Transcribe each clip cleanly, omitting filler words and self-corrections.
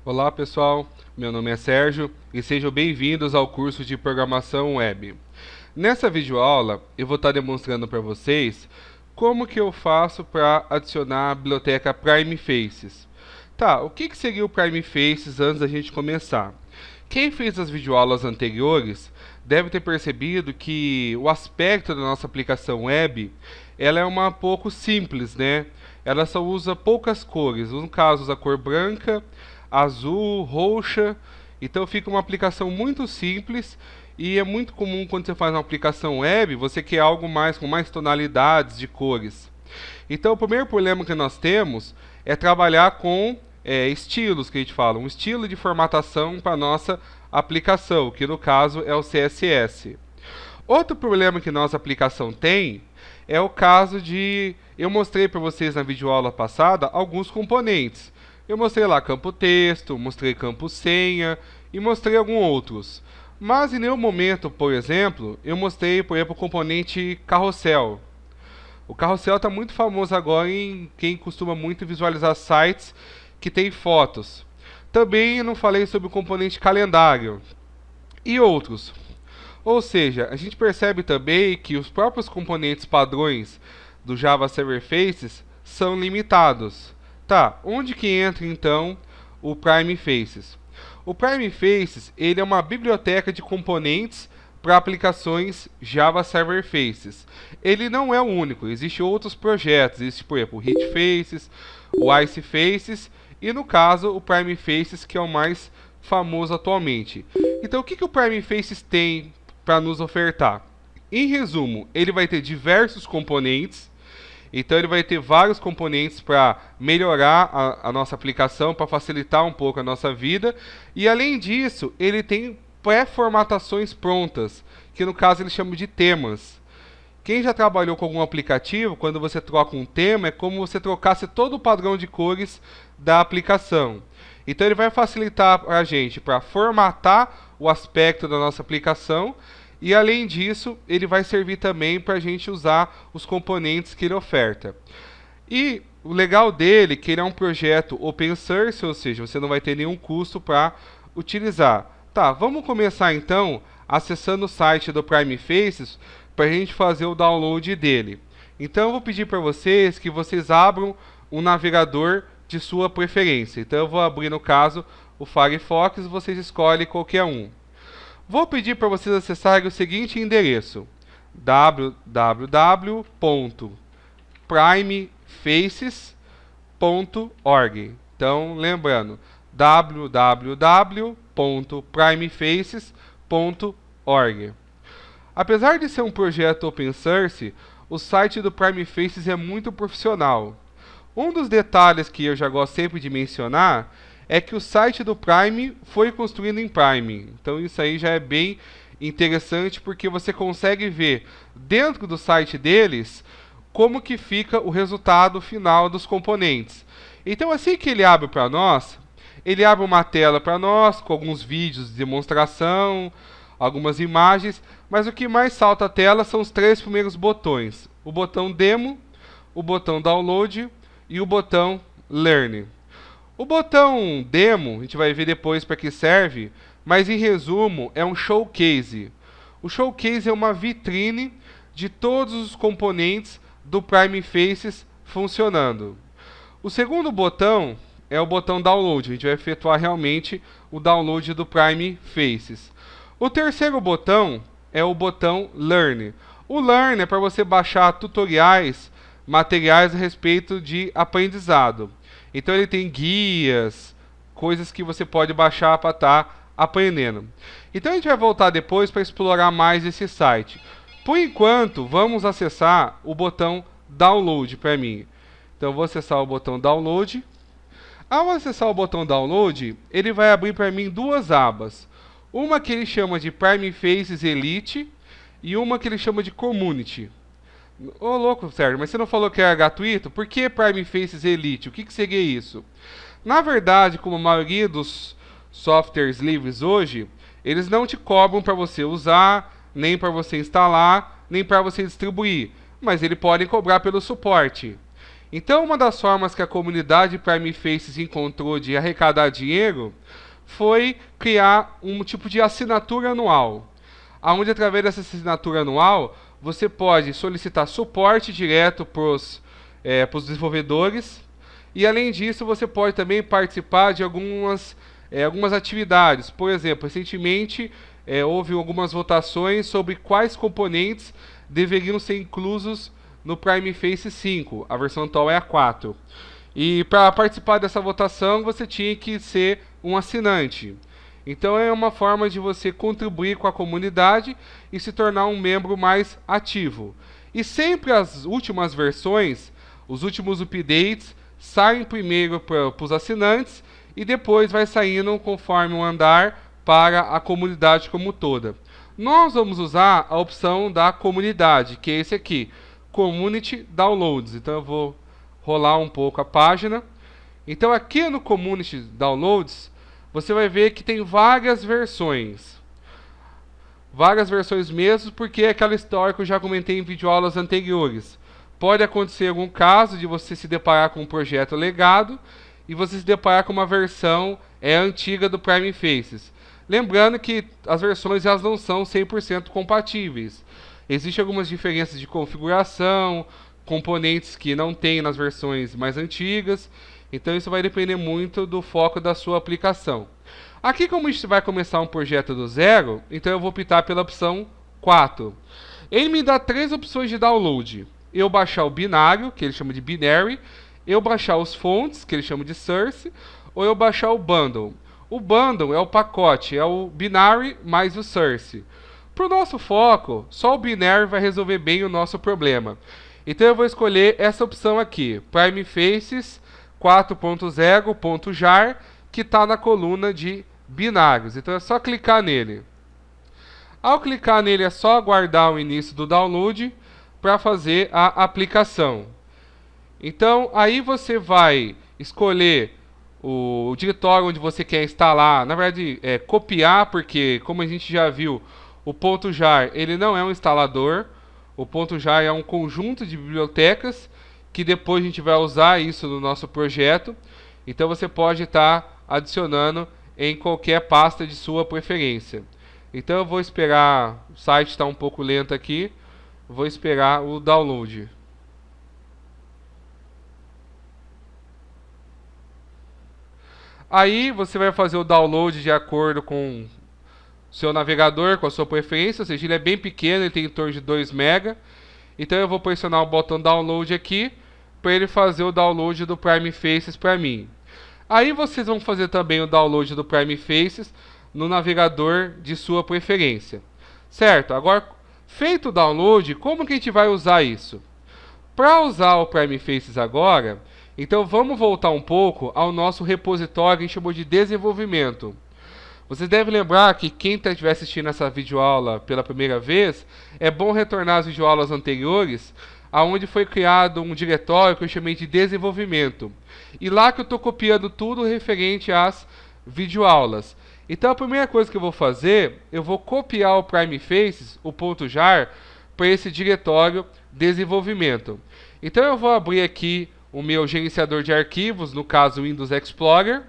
Olá pessoal, meu nome é Sérgio e sejam bem-vindos ao curso de Programação Web. Nessa videoaula eu vou estar demonstrando para vocês como que eu faço para adicionar a biblioteca Prime Faces. Tá, o que seria o Prime Faces antes da gente começar? Quem fez as videoaulas anteriores deve ter percebido que o aspecto da nossa aplicação web ela é uma pouco simples, né? Ela só usa poucas cores, no caso usa a cor branca, azul, roxa, então fica uma aplicação muito simples e é muito comum quando você faz uma aplicação web, você quer algo mais com mais tonalidades de cores. Então o primeiro problema que nós temos é trabalhar com estilos, que a gente fala, um estilo de formatação para a nossa aplicação, que no caso é o CSS. Outro problema que nossa aplicação tem é o caso de... Eu mostrei para vocês na videoaula passada alguns componentes. Eu mostrei lá campo texto, mostrei campo senha e mostrei alguns outros. Mas em nenhum momento, por exemplo, eu mostrei, por exemplo, o componente carrossel. O carrossel está muito famoso agora em quem costuma muito visualizar sites que tem fotos. Também eu não falei sobre o componente calendário e outros. Ou seja, a gente percebe também que os próprios componentes padrões do Java Server Faces são limitados. Tá, onde que entra então o Prime Faces? O Prime Faces ele é uma biblioteca de componentes para aplicações Java Server Faces. Ele não é o único, existem outros projetos, existe por exemplo o Hit Faces, o Ice Faces e no caso o Prime Faces que é o mais famoso atualmente. Então o que o Prime Faces tem para nos ofertar? Em resumo, ele vai ter diversos componentes. Então ele vai ter vários componentes para melhorar a nossa aplicação, para facilitar um pouco a nossa vida. E além disso, ele tem pré-formatações prontas, que no caso ele chama de temas. Quem já trabalhou com algum aplicativo, quando você troca um tema, é como se você trocasse todo o padrão de cores da aplicação. Então ele vai facilitar a gente para formatar o aspecto da nossa aplicação. E além disso, ele vai servir também para a gente usar os componentes que ele oferta. E o legal dele é que ele é um projeto open source, ou seja, você não vai ter nenhum custo para utilizar. Tá, vamos começar então acessando o site do Prime Faces para a gente fazer o download dele. Então eu vou pedir para vocês que vocês abram um navegador de sua preferência. Então eu vou abrir no caso o Firefox e vocês escolhem qualquer um. Vou pedir para vocês acessarem o seguinte endereço: www.primefaces.org. Então, lembrando, www.primefaces.org. Apesar de ser um projeto open source, o site do Prime Faces é muito profissional. Um dos detalhes que eu já gosto sempre de mencionar é que o site do Prime foi construído em Prime. Então isso aí já é bem interessante porque você consegue ver dentro do site deles como que fica o resultado final dos componentes. Então assim que ele abre para nós, ele abre uma tela para nós com alguns vídeos de demonstração, algumas imagens, mas o que mais salta a tela são os três primeiros botões: o botão Demo, o botão Download e o botão Learn. O botão Demo, a gente vai ver depois para que serve, mas em resumo é um showcase. O showcase é uma vitrine de todos os componentes do Prime Faces funcionando. O segundo botão é o botão Download, a gente vai efetuar realmente o download do Prime Faces. O terceiro botão é o botão Learn. O Learn é para você baixar tutoriais, materiais a respeito de aprendizado. Então ele tem guias, coisas que você pode baixar para estar aprendendo. Então a gente vai voltar depois para explorar mais esse site. Por enquanto, vamos acessar o botão Download para mim. Então eu vou acessar o botão Download. Ao acessar o botão Download, ele vai abrir para mim duas abas. Uma que ele chama de Prime Faces Elite e uma que ele chama de Community. Ô louco, Sérgio, mas você não falou que era gratuito? Por que Prime Faces Elite? O que seria isso? Na verdade, como a maioria dos softwares livres hoje, eles não te cobram para você usar, nem para você instalar, nem para você distribuir. Mas eles podem cobrar pelo suporte. Então, uma das formas que a comunidade Prime Faces encontrou de arrecadar dinheiro foi criar um tipo de assinatura anual, onde através dessa assinatura anual você pode solicitar suporte direto para os desenvolvedores e, além disso, você pode também participar de algumas atividades. Por exemplo, recentemente houve algumas votações sobre quais componentes deveriam ser inclusos no Prime Face 5, a versão atual é a 4. E para participar dessa votação, você tinha que ser um assinante. Então é uma forma de você contribuir com a comunidade e se tornar um membro mais ativo. E sempre as últimas versões, os últimos updates, saem primeiro para os assinantes e depois vai saindo conforme o andar para a comunidade como toda. Nós vamos usar a opção da comunidade, que é esse aqui, Community Downloads. Então eu vou rolar um pouco a página. Então aqui no Community Downloads, você vai ver que tem várias versões. Várias versões mesmo, porque é aquela história que eu já comentei em videoaulas anteriores. Pode acontecer algum caso de você se deparar com um projeto legado e você se deparar com uma versão antiga do Prime Faces. Lembrando que as versões elas não são 100% compatíveis. Existem algumas diferenças de configuração, componentes que não tem nas versões mais antigas. Então isso vai depender muito do foco da sua aplicação. Aqui, como a gente vai começar um projeto do zero, então eu vou optar pela opção 4. Ele me dá 3 opções de download. Eu baixar o binário, que ele chama de binary, eu baixar os fontes, que ele chama de source, ou eu baixar o bundle. O bundle é o pacote, é o binary mais o source. Para o nosso foco, só o binary vai resolver bem o nosso problema. Então eu vou escolher essa opção aqui, Prime Faces 4.0.jar, que está na coluna de binários. Então é só clicar nele. Ao clicar nele é só aguardar o início do download para fazer a aplicação. Então aí você vai escolher o diretório onde você quer instalar, na verdade copiar, porque como a gente já viu, o .jar ele não é um instalador, o .jar é um conjunto de bibliotecas que depois a gente vai usar isso no nosso projeto. Então você pode estar adicionando em qualquer pasta de sua preferência. Então eu vou esperar, o site está um pouco lento aqui, vou esperar o download. Aí você vai fazer o download de acordo com o seu navegador, com a sua preferência, ou seja, ele é bem pequeno, ele tem em torno de 2 MB. Então eu vou pressionar o botão download aqui, para ele fazer o download do Prime Faces para mim. Aí vocês vão fazer também o download do Prime Faces no navegador de sua preferência. Certo? Agora, feito o download, como que a gente vai usar isso? Para usar o Prime Faces agora, então vamos voltar um pouco ao nosso repositório que a gente chamou de desenvolvimento. Vocês devem lembrar que quem estiver assistindo essa videoaula pela primeira vez, é bom retornar às videoaulas anteriores, onde foi criado um diretório que eu chamei de desenvolvimento. E lá que eu estou copiando tudo referente às videoaulas. Então a primeira coisa que eu vou fazer, eu vou copiar o Prime Faces, o .jar, para esse diretório desenvolvimento. Então eu vou abrir aqui o meu gerenciador de arquivos, no caso Windows Explorer.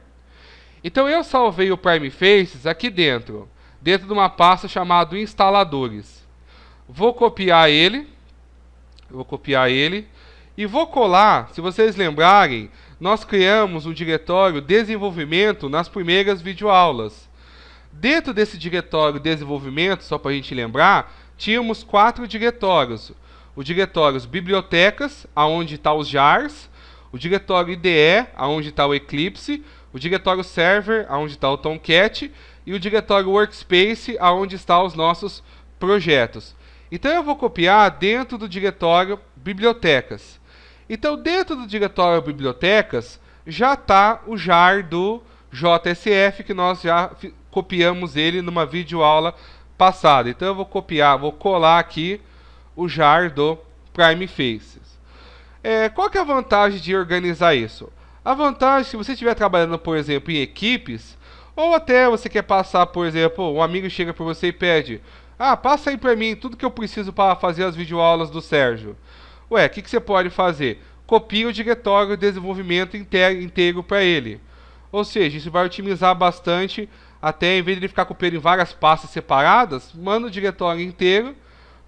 Então eu salvei o Prime Faces aqui dentro de uma pasta chamada instaladores. Vou copiar ele. E vou colar, se vocês lembrarem, nós criamos um diretório desenvolvimento nas primeiras videoaulas. Dentro desse diretório desenvolvimento, só para a gente lembrar, tínhamos 4 diretórios. O diretório bibliotecas, aonde está os jars, o diretório IDE, aonde está o Eclipse, o diretório server, aonde está o Tomcat, e o diretório workspace, aonde estão os nossos projetos. Então eu vou copiar dentro do diretório bibliotecas. Então dentro do diretório bibliotecas já está o jar do JSF, que nós já copiamos ele numa videoaula passada. Então eu vou colar aqui o jar do Prime Faces. Qual que é a vantagem de organizar isso? A vantagem, se você estiver trabalhando, por exemplo, em equipes, ou até você quer passar, por exemplo, um amigo chega para você e pede: passa aí para mim tudo que eu preciso para fazer as videoaulas do Sérgio. O que você pode fazer? copia o diretório de desenvolvimento inteiro para ele. Ou seja, isso vai otimizar bastante, até em vez de ele ficar copiando em várias pastas separadas, manda o diretório inteiro,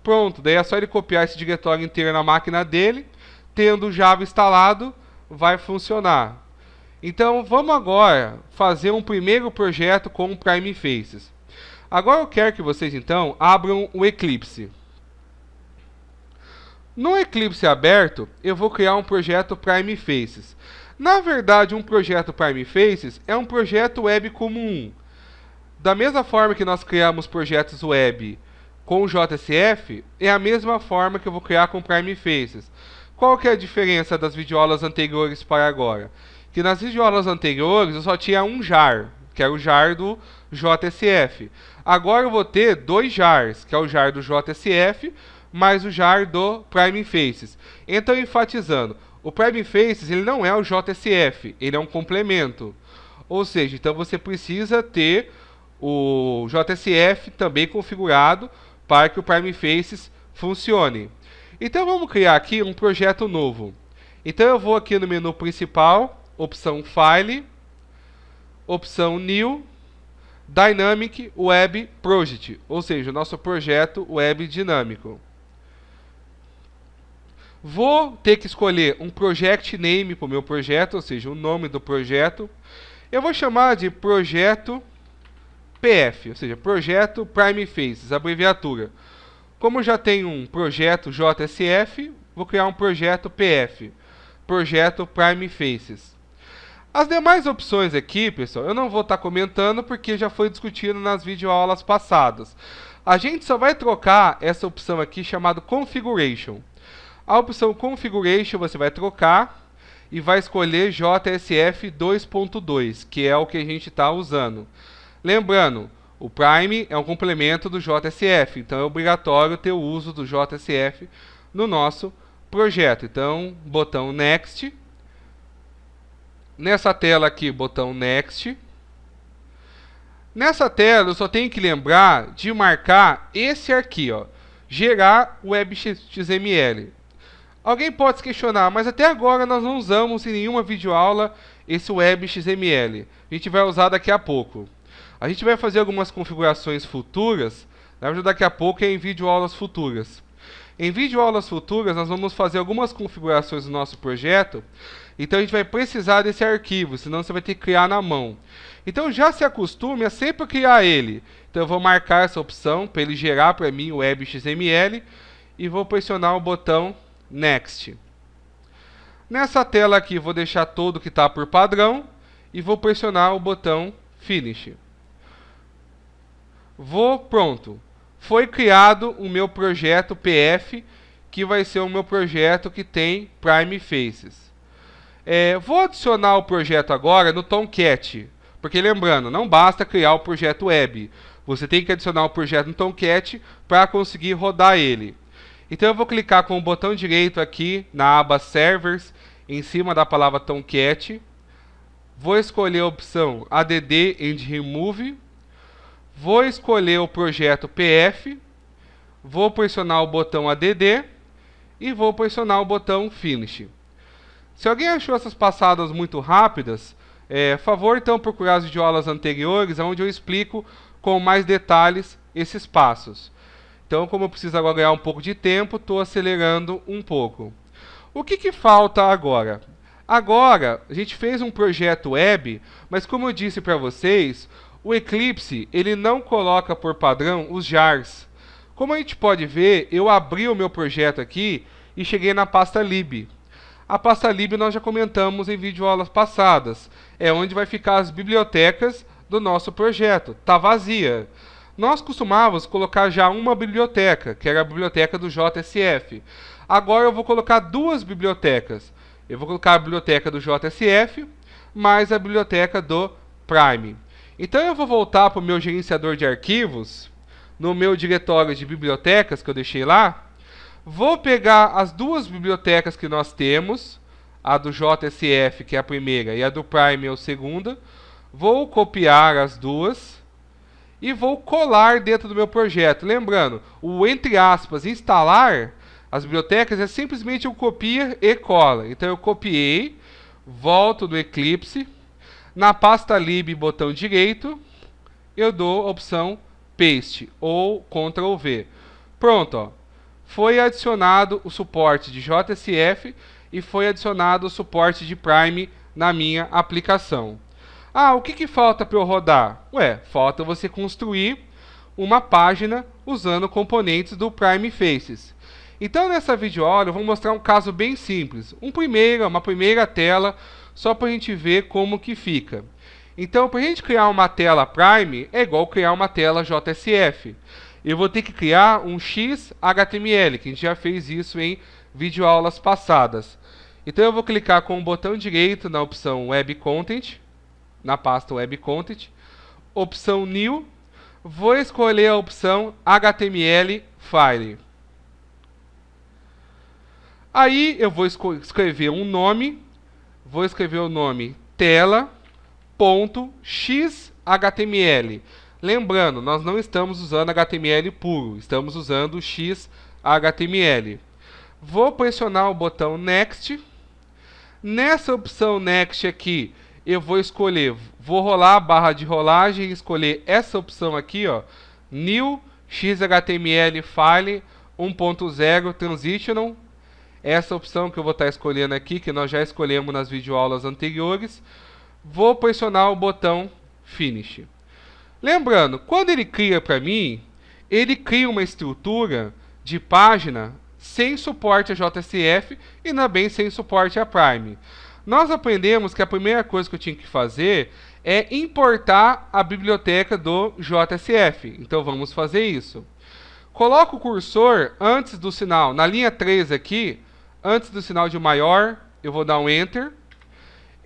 pronto, daí é só ele copiar esse diretório inteiro na máquina dele, tendo o Java instalado, vai funcionar. Então vamos agora fazer um primeiro projeto com o Prime Faces. Agora eu quero que vocês então abram o Eclipse. No Eclipse aberto, eu vou criar um projeto Prime Faces. Na verdade, um projeto Prime Faces é um projeto web comum. Da mesma forma que nós criamos projetos web com o JSF, é a mesma forma que eu vou criar com o Prime Faces. Qual que é a diferença das videoaulas anteriores para agora? Que nas videoaulas anteriores eu só tinha um jar, que era o jar do JSF. Agora eu vou ter dois jars, que é o jar do JSF mais o jar do Prime Faces. Então, enfatizando, o Prime Faces ele não é o JSF, ele é um complemento. Ou seja, então você precisa ter o JSF também configurado para que o Prime Faces funcione. Então vamos criar aqui um projeto novo. Então eu vou aqui no menu principal, opção File, opção New, Dynamic Web Project, ou seja, o nosso projeto web dinâmico. Vou ter que escolher um project name para o meu projeto, ou seja, o nome do projeto. Eu vou chamar de projeto PF, ou seja, projeto Prime Faces, abreviatura. Como já tem um projeto JSF, vou criar um projeto PF, projeto Prime Faces. As demais opções aqui, pessoal, eu não vou estar comentando porque já foi discutido nas videoaulas passadas. A gente só vai trocar essa opção aqui chamada Configuration. A opção Configuration você vai trocar e vai escolher JSF 2.2, que é o que a gente está usando. Lembrando, o Prime é um complemento do JSF, então é obrigatório ter o uso do JSF no nosso projeto. Então, botão Next. Nessa tela aqui, botão Next. Nessa tela, eu só tenho que lembrar de marcar esse aqui, ó, gerar web.xml. Alguém pode se questionar, mas até agora nós não usamos em nenhuma videoaula esse web.xml. A gente vai usar daqui a pouco. A gente vai fazer algumas configurações futuras, na verdade daqui a pouco é em videoaulas futuras. Em videoaulas futuras nós vamos fazer algumas configurações do nosso projeto, então a gente vai precisar desse arquivo, senão você vai ter que criar na mão. Então já se acostume a sempre criar ele. Então eu vou marcar essa opção para ele gerar para mim o web.xml e vou pressionar o botão Next. Nessa tela aqui vou deixar todo que está por padrão e vou pressionar o botão Finish. Pronto. Foi criado o meu projeto PF, que vai ser o meu projeto que tem Prime Faces. Vou adicionar o projeto agora no Tomcat, porque lembrando, não basta criar o projeto web, você tem que adicionar o projeto no Tomcat para conseguir rodar ele. Então eu vou clicar com o botão direito aqui na aba Servers, em cima da palavra Tomcat. Vou escolher a opção Add and Remove. Vou escolher o projeto PF. Vou pressionar o botão Add e vou pressionar o botão Finish. Se alguém achou essas passadas muito rápidas, favor então procurar as videoaulas anteriores, onde eu explico com mais detalhes esses passos. Então, como eu preciso agora ganhar um pouco de tempo, estou acelerando um pouco. O que falta agora? Agora, a gente fez um projeto web, mas como eu disse para vocês, o Eclipse ele não coloca por padrão os jars. Como a gente pode ver, eu abri o meu projeto aqui e cheguei na pasta lib. A pasta lib nós já comentamos em videoaulas passadas. É onde vai ficar as bibliotecas do nosso projeto. Está vazia. Nós costumávamos colocar já uma biblioteca, que era a biblioteca do JSF. Agora eu vou colocar duas bibliotecas. Eu vou colocar a biblioteca do JSF, mais a biblioteca do Prime. Então eu vou voltar para o meu gerenciador de arquivos, no meu diretório de bibliotecas que eu deixei lá. Vou pegar as duas bibliotecas que nós temos, a do JSF, que é a primeira, e a do Prime, é a segunda. Vou copiar as duas e vou colar dentro do meu projeto. Lembrando, o entre aspas instalar as bibliotecas é simplesmente um copia e cola. Então eu copiei, volto no Eclipse, na pasta lib, botão direito, eu dou a opção Paste ou Ctrl V. Pronto, ó. Foi adicionado o suporte de JSF e foi adicionado o suporte de Prime na minha aplicação. Ah, o que falta para eu rodar? Ué, falta você construir uma página usando componentes do Prime Faces. Então nessa videoaula eu vou mostrar um caso bem simples, uma primeira tela, só para a gente ver como que fica. Então para a gente criar uma tela Prime é igual criar uma tela JSF. Eu vou ter que criar um XHTML, que a gente já fez isso em videoaulas passadas. Então eu vou clicar com o botão direito na opção Web Content, na pasta Web Content, opção New, vou escolher a opção HTML File. Aí eu vou escrever um nome, vou escrever o nome tela.xhtml. Lembrando, nós não estamos usando HTML puro, estamos usando XHTML. Vou pressionar o botão Next. Nessa opção Next aqui, eu vou rolar a barra de rolagem e escolher essa opção aqui, ó, New XHTML File 1.0 Transitional. Essa opção que eu vou estar escolhendo aqui, que nós já escolhemos nas videoaulas anteriores. Vou pressionar o botão Finish. Lembrando, quando ele cria para mim, ele cria uma estrutura de página sem suporte a JSF e também sem suporte a Prime. Nós aprendemos que a primeira coisa que eu tinha que fazer é importar a biblioteca do JSF. Então vamos fazer isso. Coloco o cursor antes do sinal, na linha 3 aqui, antes do sinal de maior, eu vou dar um Enter.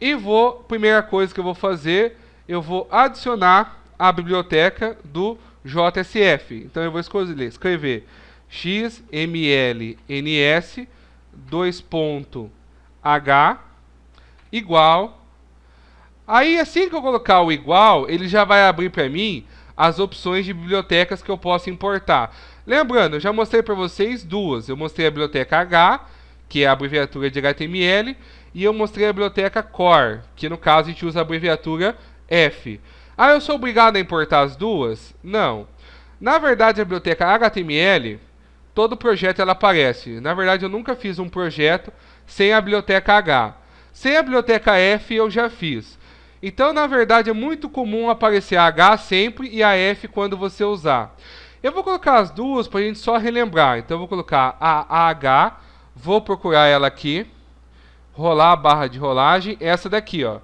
E primeira coisa que eu vou fazer, eu vou adicionar a biblioteca do JSF. Então eu vou escrever xmlns 2.h igual. Aí assim que eu colocar o igual, ele já vai abrir para mim as opções de bibliotecas que eu posso importar. Lembrando, eu já mostrei para vocês duas. Eu mostrei a biblioteca H, que é a abreviatura de HTML, e eu mostrei a biblioteca Core, que no caso a gente usa a abreviatura F. Ah, eu sou obrigado a importar as duas? Não. Na verdade, a biblioteca HTML, todo projeto ela aparece. Na verdade, eu nunca fiz um projeto sem a biblioteca H. Sem a biblioteca F eu já fiz. Então, na verdade, é muito comum aparecer a H sempre e a F quando você usar. Eu vou colocar as duas para a gente só relembrar. Então, eu vou colocar a H, vou procurar ela aqui, rolar a barra de rolagem, essa daqui, ó.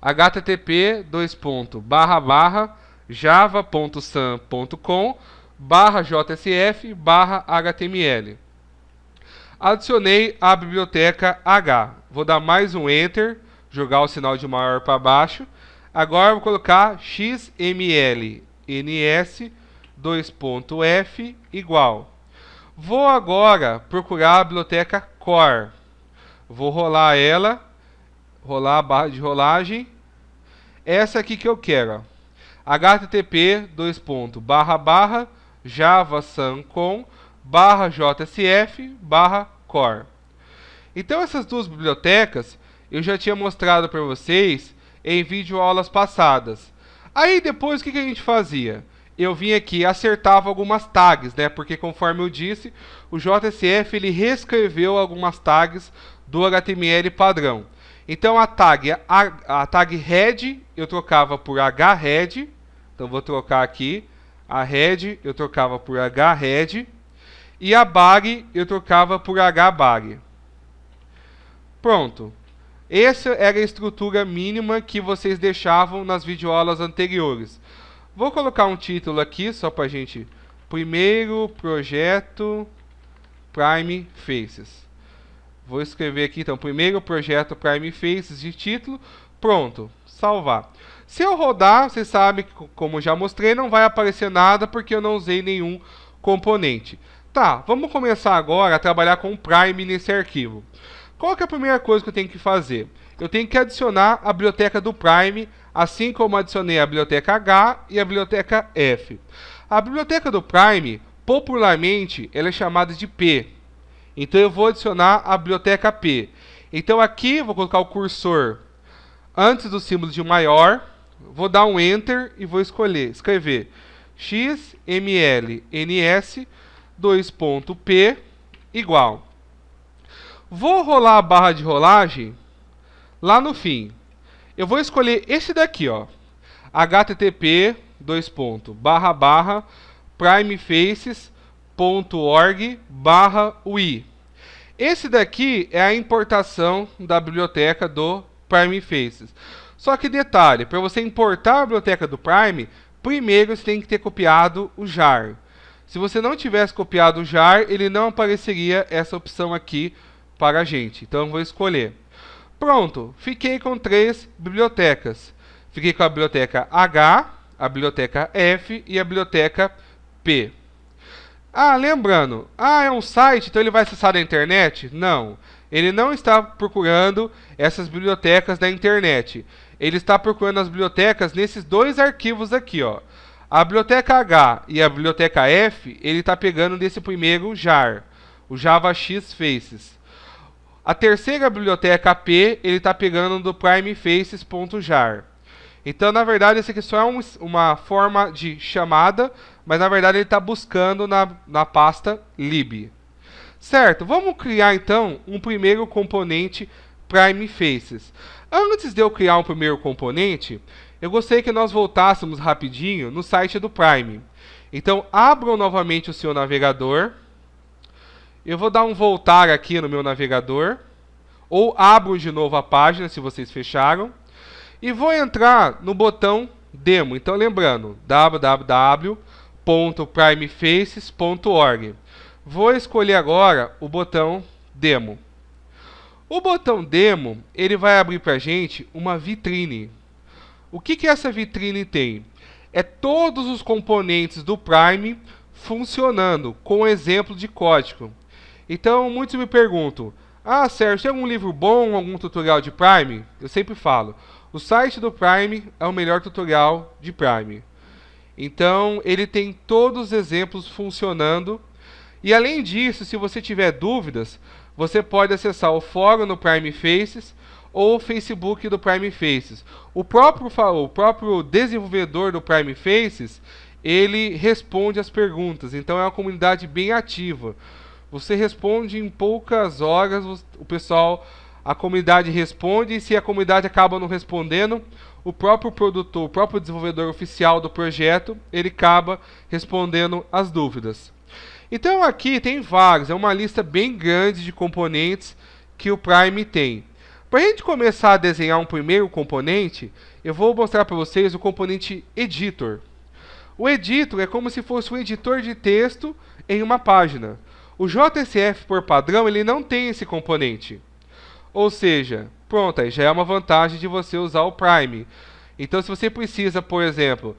http://java.sam.com/jsf/html. Adicionei a biblioteca H. Vou dar mais um Enter, jogar o sinal de maior para baixo. Agora vou colocar xmlns 2.f igual. Vou agora procurar a biblioteca Core. Vou rolar ela, rolar a barra de rolagem. Essa aqui que eu quero, ó. http://javasamcom/jsf/core. Então essas duas bibliotecas eu já tinha mostrado para vocês em videoaulas passadas. Aí depois o que a gente fazia? Eu vinha aqui e acertava algumas tags, né? Porque conforme eu disse, o JSF ele reescreveu algumas tags do HTML padrão. Então a tag head eu trocava por hhead. Então vou trocar aqui. A head eu trocava por hhead. E a bag eu trocava por hbag. Pronto. Essa era a estrutura mínima que vocês deixavam nas videoaulas anteriores. Vou colocar um título aqui só para a gente. Primeiro projeto Prime Faces. Vou escrever aqui então, primeiro projeto Prime Faces de título. Pronto, salvar. Se eu rodar, vocês sabem que, como já mostrei, não vai aparecer nada porque eu não usei nenhum componente. Tá, vamos começar agora a trabalhar com o Prime nesse arquivo. Qual que é a primeira coisa que eu tenho que fazer? Eu tenho que adicionar a biblioteca do Prime, assim como adicionei a biblioteca H e a biblioteca F. A biblioteca do Prime, popularmente, ela é chamada de P. Então eu vou adicionar a biblioteca P. Então aqui eu vou colocar o cursor antes do símbolo de maior, vou dar um Enter e vou escrever xmlns 2.p igual. Vou rolar a barra de rolagem lá no fim. Eu vou escolher esse daqui, ó, http://primefaces.org/ui. Esse daqui é a importação da biblioteca do Prime Faces. Só que detalhe, para você importar a biblioteca do Prime, primeiro você tem que ter copiado o jar. Se você não tivesse copiado o jar, ele não apareceria essa opção aqui para a gente. Então eu vou escolher. Pronto, fiquei com 3 bibliotecas. Fiquei com a biblioteca H, a biblioteca F e a biblioteca P. Lembrando, é um site, então ele vai acessar a internet? Não, ele não está procurando essas bibliotecas da internet. Ele está procurando as bibliotecas nesses 2 arquivos aqui, ó. A biblioteca H e a biblioteca F, ele está pegando desse primeiro jar, o JavaX Faces. A terceira biblioteca P, ele está pegando do primefaces.jar. Então, na verdade, esse aqui só é uma forma de chamada, mas na verdade ele está buscando na pasta lib. Certo, vamos criar então um primeiro componente primefaces. Antes de eu criar um primeiro componente, eu gostaria que nós voltássemos rapidinho no site do Prime. Então, abram novamente o seu navegador. Eu vou dar um voltar aqui no meu navegador. Ou abro de novo a página, se vocês fecharam. E vou entrar no botão Demo. Então, lembrando, www.primefaces.org. Vou escolher agora o botão Demo. O botão Demo, ele vai abrir para a gente uma vitrine. O que essa vitrine tem? É todos os componentes do Prime funcionando com exemplo de código. Então, muitos me perguntam, Sérgio, tem algum livro bom, algum tutorial de Prime? Eu sempre falo, o site do Prime é o melhor tutorial de Prime. Então, ele tem todos os exemplos funcionando. E além disso, se você tiver dúvidas, você pode acessar o fórum no Prime Faces ou o Facebook do Prime Faces. O próprio desenvolvedor do Prime Faces, ele responde as perguntas. Então, é uma comunidade bem ativa. Você responde em poucas horas, a comunidade responde, e se a comunidade acaba não respondendo, o próprio produtor, o próprio desenvolvedor oficial do projeto, ele acaba respondendo as dúvidas. Então aqui tem vários, é uma lista bem grande de componentes que o Prime tem. Para a gente começar a desenhar um primeiro componente, eu vou mostrar para vocês o componente Editor. O Editor é como se fosse um editor de texto em uma página. O JSF, por padrão, ele não tem esse componente. Ou seja, pronto, aí já é uma vantagem de você usar o Prime. Então, se você precisa, por exemplo,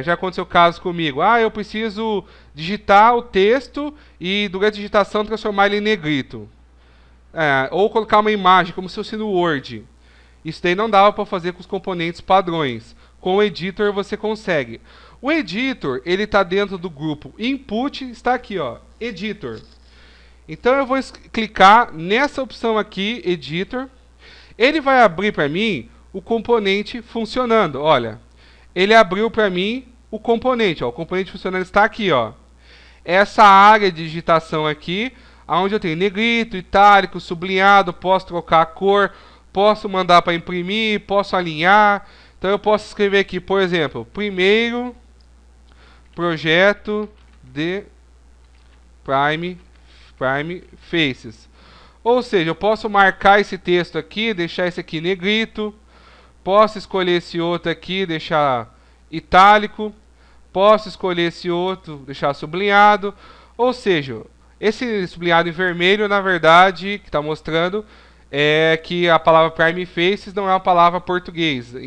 já aconteceu caso comigo, eu preciso digitar o texto e, durante a digitação, transformar ele em negrito. Ou colocar uma imagem, como se fosse no Word. Isso daí não dava para fazer com os componentes padrões. Com o Editor você consegue. O Editor, ele está dentro do grupo Input, está aqui, ó, Editor. Então eu vou clicar nessa opção aqui, Editor. Ele vai abrir para mim o componente funcionando. Olha, ele abriu para mim o componente. Ó, o componente funcionando está aqui. Ó. Essa área de digitação aqui, onde eu tenho negrito, itálico, sublinhado, posso trocar a cor, posso mandar para imprimir, posso alinhar. Então eu posso escrever aqui, por exemplo, primeiro projeto de Prime Faces. Ou seja, eu posso marcar esse texto aqui, deixar esse aqui negrito. Posso escolher esse outro aqui, deixar itálico. Posso escolher esse outro, deixar sublinhado. Ou seja, esse sublinhado em vermelho, na verdade, que está mostrando, é que a palavra Prime Faces não é uma palavra em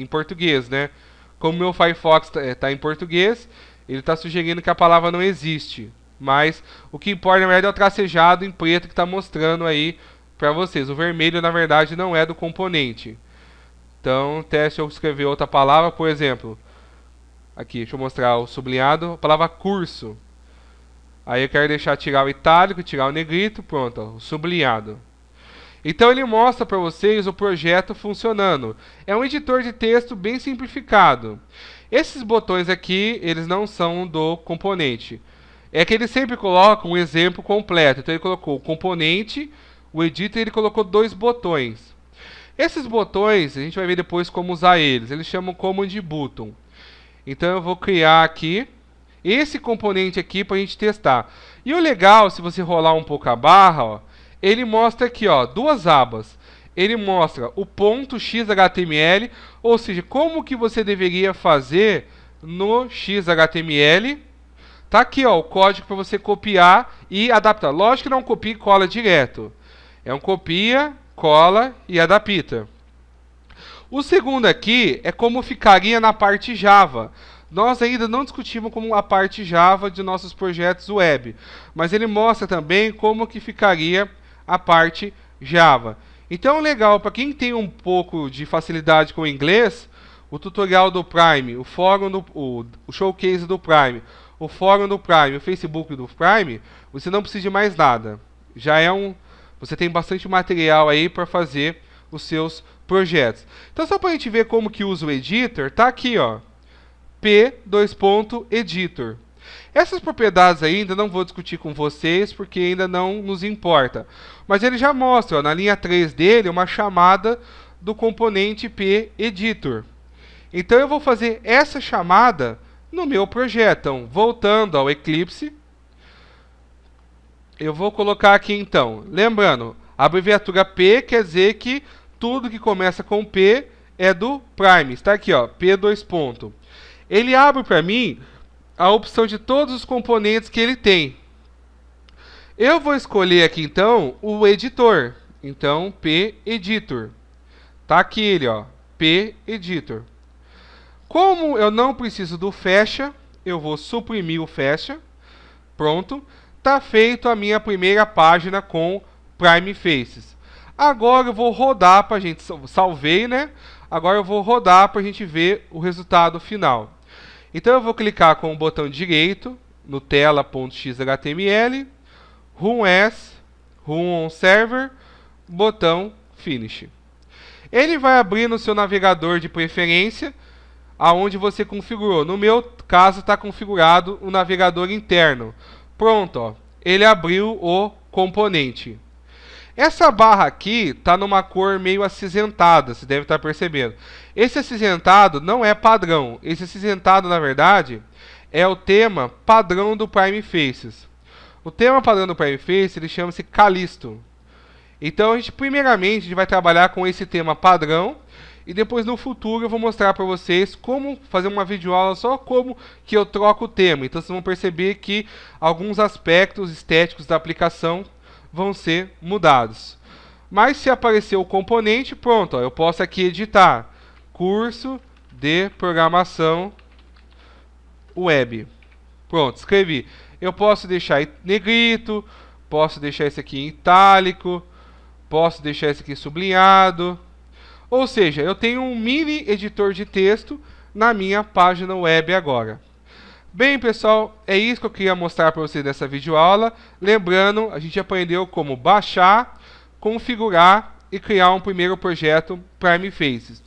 português, né? Como o meu Firefox está em português, ele está sugerindo que a palavra não existe. Mas o que importa, na verdade, é o tracejado em preto que está mostrando aí para vocês. O vermelho, na verdade, não é do componente. Então, teste eu escrever outra palavra, por exemplo. Aqui, deixa eu mostrar o sublinhado. A palavra curso. Aí eu quero tirar o itálico, tirar o negrito, pronto, ó, o sublinhado. Então ele mostra para vocês o projeto funcionando. É um editor de texto bem simplificado. Esses botões aqui, eles não são do componente. É que ele sempre coloca um exemplo completo. Então ele colocou o componente, o editor, ele colocou 2 botões. Esses botões, a gente vai ver depois como usar eles. Eles chamam Command Button. Então eu vou criar aqui esse componente aqui para a gente testar. E o legal, se você rolar um pouco a barra, ó, ele mostra aqui, ó, 2 abas. Ele mostra o ponto .xhtml, ou seja, como que você deveria fazer no XHTML. Tá aqui, ó, o código para você copiar e adaptar. Lógico que não copia e cola direto. É um copia, cola e adapta. O segundo aqui é como ficaria na parte Java. Nós ainda não discutimos como a parte Java de nossos projetos web, mas ele mostra também como que ficaria a parte Java. Então, legal, para quem tem um pouco de facilidade com o inglês, o tutorial do Prime, o fórum o showcase do Prime, o fórum do Prime, o Facebook do Prime, você não precisa de mais nada. Você tem bastante material aí para fazer os seus projetos. Então, só para a gente ver como que usa o editor, tá aqui, ó, p:editor. Essas propriedades ainda não vou discutir com vocês, porque ainda não nos importa. Mas ele já mostra, ó, na linha 3 dele, uma chamada do componente p:editor. Então eu vou fazer essa chamada no meu projeto. Então, voltando ao Eclipse, eu vou colocar aqui então, lembrando, a abreviatura P quer dizer que tudo que começa com P é do Prime. Está aqui, ó, P:. Ele abre para mim a opção de todos os componentes que ele tem. Eu vou escolher aqui então o editor. Então, p:editor. Tá aqui ele, ó, p:editor. Como eu não preciso do fecha, eu vou suprimir o fecha. Pronto. Tá feito a minha primeira página com Prime Faces. Agora eu vou rodar para a gente, salvei, né? Agora eu vou rodar para a gente ver o resultado final. Então eu vou clicar com o botão direito no tela.xhtml, Run as, Run on Server, botão Finish. Ele vai abrir no seu navegador de preferência, aonde você configurou. No meu caso está configurado o navegador interno. Pronto, ó, ele abriu o componente. Essa barra aqui está numa cor meio acinzentada, você deve estar percebendo. Esse acinzentado não é padrão. Esse acinzentado, na verdade, é o tema padrão do Prime Faces. O tema padrão do Prime Faces, ele chama-se Callisto. Então, primeiramente, a gente vai trabalhar com esse tema padrão. E depois, no futuro, eu vou mostrar para vocês como fazer uma videoaula só como que eu troco o tema. Então, vocês vão perceber que alguns aspectos estéticos da aplicação vão ser mudados. Mas se aparecer o componente, pronto, ó, eu posso aqui editar curso de programação web. Pronto, escrevi. Eu posso deixar negrito, posso deixar esse aqui em itálico, posso deixar esse aqui sublinhado. Ou seja, eu tenho um mini editor de texto na minha página web agora. Bem, pessoal, é isso que eu queria mostrar para vocês nessa videoaula. Lembrando, a gente aprendeu como baixar, configurar e criar um primeiro projeto Prime Faces.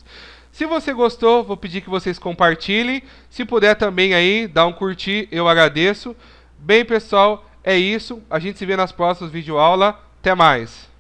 Se você gostou, vou pedir que vocês compartilhem. Se puder também aí, dar um curtir, eu agradeço. Bem, pessoal, é isso. A gente se vê nas próximas videoaulas. Até mais!